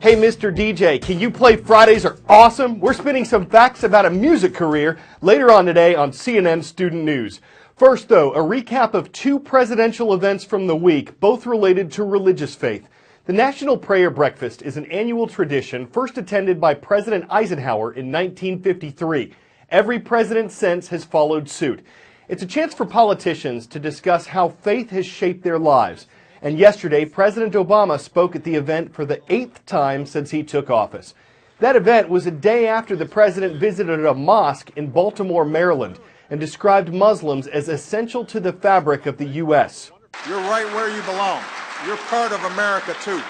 Hey, Mr. DJ, can you play Fridays Are Awesome? We're spinning some facts about a music career later on today on CNN Student News. First, though, a recap of two presidential events from the week, both related to religious faith. The National Prayer Breakfast is an annual tradition first attended by President Eisenhower in 1953. Every president since has followed suit. It's a chance for politicians to discuss how faith has shaped their lives. And yesterday, President Obama spoke at the event for the 8th time since he took office. That event was a day after the president visited a mosque in Baltimore, Maryland, and described Muslims as essential to the fabric of the U.S. You're right where you belong. You're part of America, too.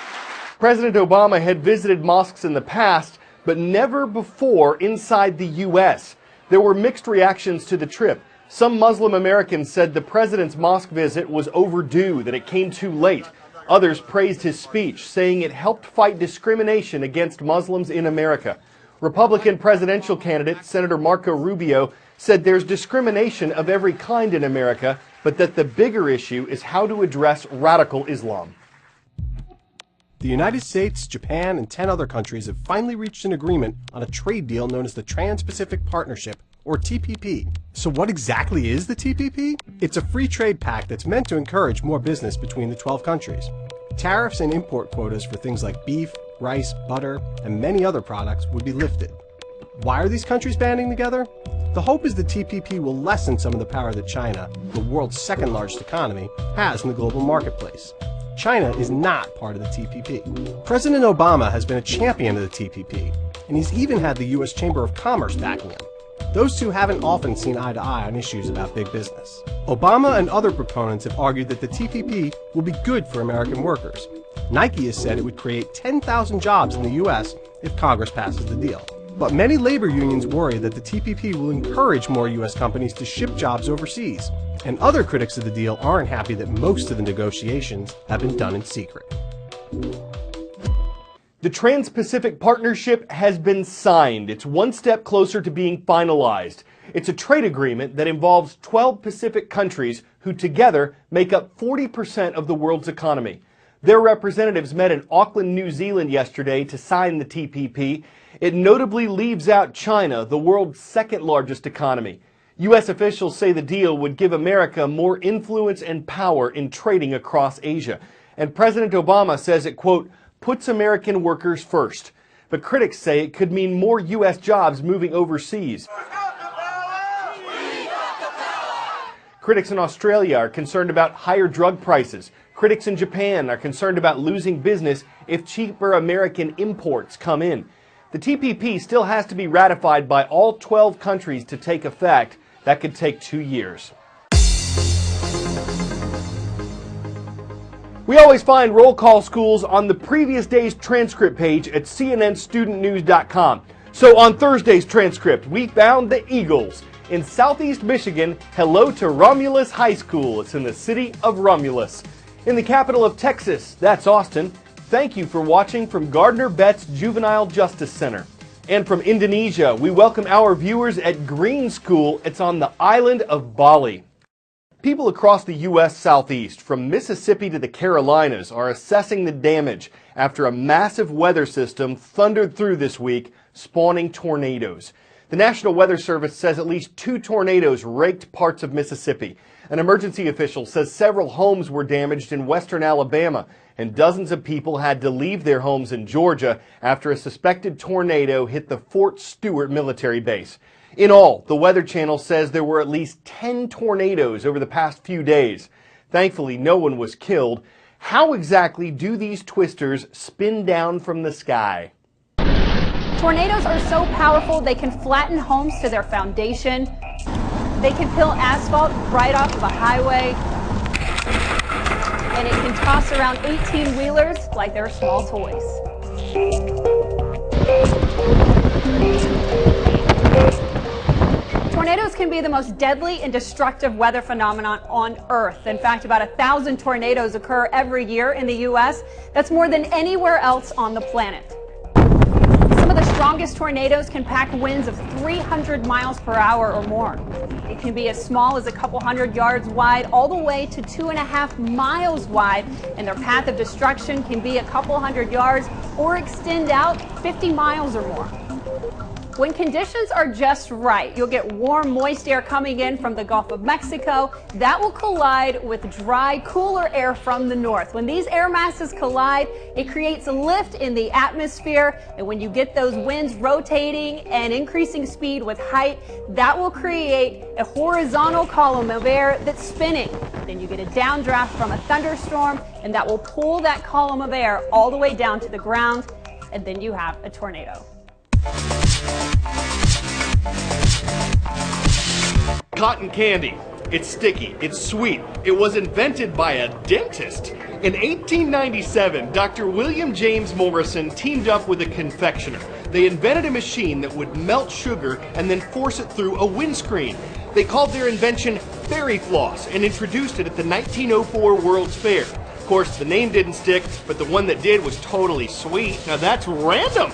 President Obama had visited mosques in the past, but never before inside the U.S. There were mixed reactions to the trip. Some Muslim Americans said the president's mosque visit was overdue, that it came too late. Others praised his speech, saying it helped fight discrimination against Muslims in America. Republican presidential candidate Senator Marco Rubio said there's discrimination of every kind in America, but that the bigger issue is how to address radical Islam. The United States, Japan, and 10 other countries have finally reached an agreement on a trade deal known as the Trans-Pacific Partnership, or TPP. So what exactly is the TPP? It's a free trade pact that's meant to encourage more business between the 12 countries. Tariffs and import quotas for things like beef, rice, butter, and many other products would be lifted. Why are these countries banding together? The hope is the TPP will lessen some of the power that China, the world's second largest economy, has in the global marketplace. China is not part of the TPP. President Obama has been a champion of the TPP, and he's even had the U.S. Chamber of Commerce backing him. Those two haven't often seen eye to eye on issues about big business. Obama and other proponents have argued that the TPP will be good for American workers. Nike has said it would create 10,000 jobs in the U.S. if Congress passes the deal. But many labor unions worry that the TPP will encourage more U.S. companies to ship jobs overseas. And other critics of the deal aren't happy that most of the negotiations have been done in secret. The Trans-Pacific Partnership has been signed. It's one step closer to being finalized. It's a trade agreement that involves 12 Pacific countries who together make up 40% of the world's economy. Their representatives met in Auckland, New Zealand yesterday to sign the TPP. It notably leaves out China, the world's second largest economy. U.S. officials say the deal would give America more influence and power in trading across Asia. And President Obama says it, quote, puts American workers first. But critics say it could mean more U.S. jobs moving overseas. Critics in Australia are concerned about higher drug prices. Critics in Japan are concerned about losing business if cheaper American imports come in. The TPP still has to be ratified by all 12 countries to take effect. That could take 2 years. We always find roll call schools on the previous day's transcript page at cnnstudentnews.com. So on Thursday's transcript, we found the Eagles. In Southeast Michigan, hello to Romulus High School. It's in the city of Romulus. In the capital of Texas, that's Austin. Thank you for watching from Gardner Betts Juvenile Justice Center. And from Indonesia, we welcome our viewers at Green School. It's on the island of Bali. People across the U.S. Southeast, from Mississippi to the Carolinas, are assessing the damage after a massive weather system thundered through this week, spawning tornadoes. The National Weather Service says at least 2 tornadoes raked parts of Mississippi. An emergency official says several homes were damaged in western Alabama, and dozens of people had to leave their homes in Georgia after a suspected tornado hit the Fort Stewart military base. In all, the Weather Channel says there were at least 10 tornadoes over the past few days. Thankfully, no one was killed. How exactly do these twisters spin down from the sky? Tornadoes are so powerful they can flatten homes to their foundation. They can peel asphalt right off of a highway. And it can toss around 18-wheelers like they're small toys. Tornadoes can be the most deadly and destructive weather phenomenon on Earth. In fact, about 1,000 tornadoes occur every year in the U.S. That's more than anywhere else on the planet. Some of the strongest tornadoes can pack winds of 300 miles per hour or more. It can be as small as a couple hundred yards wide all the way to 2.5 miles wide, and their path of destruction can be a couple hundred yards or extend out 50 miles or more. When conditions are just right, you'll get warm, moist air coming in from the Gulf of Mexico. That will collide with dry, cooler air from the north. When these air masses collide, it creates a lift in the atmosphere. And when you get those winds rotating and increasing speed with height, that will create a horizontal column of air that's spinning. Then you get a downdraft from a thunderstorm, and that will pull that column of air all the way down to the ground. And then you have a tornado. Cotton candy. It's sticky, it's sweet. It was invented by a dentist. In 1897, Dr. William James Morrison teamed up with a confectioner. They invented a machine that would melt sugar and then force it through a windscreen. They called their invention Fairy Floss and introduced it at the 1904 World's Fair. Of course, the name didn't stick, but the one that did was totally sweet. Now that's random.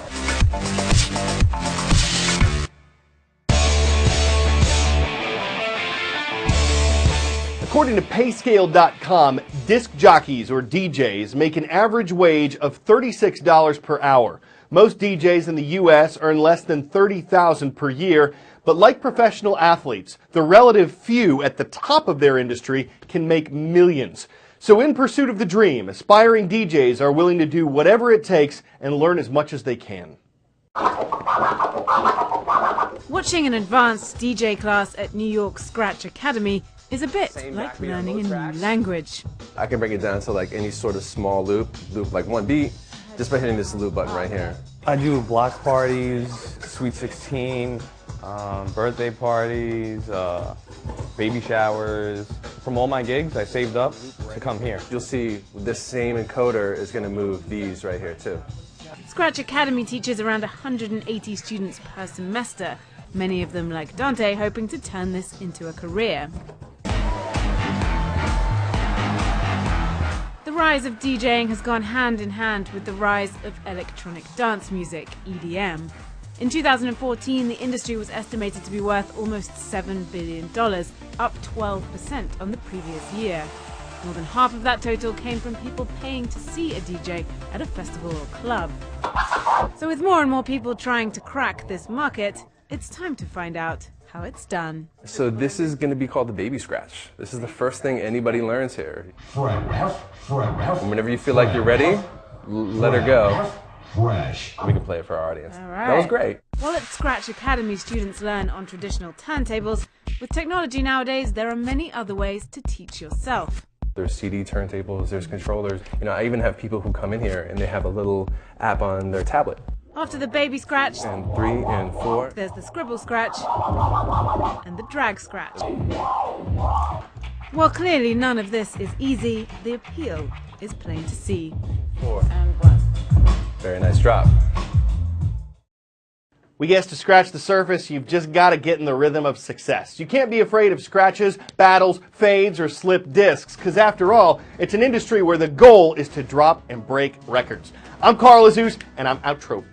According to Payscale.com, disc jockeys or DJs make an average wage of $36 per hour. Most DJs in the U.S. earn less than $30,000 per year, but like professional athletes, the relative few at the top of their industry can make millions. So in pursuit of the dream, aspiring DJs are willing to do whatever it takes and learn as much as they can. Watching an advanced DJ class at New York Scratch Academy is a bit like learning a new language. I can break it down to like any sort of small loop like one beat, just by hitting this loop button right here. I do block parties, Sweet 16, birthday parties, baby showers. From all my gigs, I saved up to come here. You'll see this same encoder is going to move these right here too. Scratch Academy teaches around 180 students per semester, many of them like Dante hoping to turn this into a career. The rise of DJing has gone hand in hand with the rise of electronic dance music, EDM. In 2014, the industry was estimated to be worth almost $7 billion, up 12% on the previous year. More than half of that total came from people paying to see a DJ at a festival or club. So with more and more people trying to crack this market, it's time to find out how it's done. So this is going to be called the baby scratch. This is the first thing anybody learns here. And whenever you feel like you're ready, let her go. We can play it for our audience. All right. That was great. While at Scratch Academy, students learn on traditional turntables. With technology nowadays, there are many other ways to teach yourself. There's CD turntables, there's controllers. You know, I even have people who come in here and they have a little app on their tablet. After the baby scratch, And 3 and 4. there's the scribble scratch and the drag scratch. While clearly none of this is easy, the appeal is plain to see. 4. And 1. Very nice drop. We guess to scratch the surface, you've just got to get in the rhythm of success. You can't be afraid of scratches, battles, fades, or slipped discs, because after all, it's an industry where the goal is to drop and break records. I'm Carl Azuz, and I'm outro.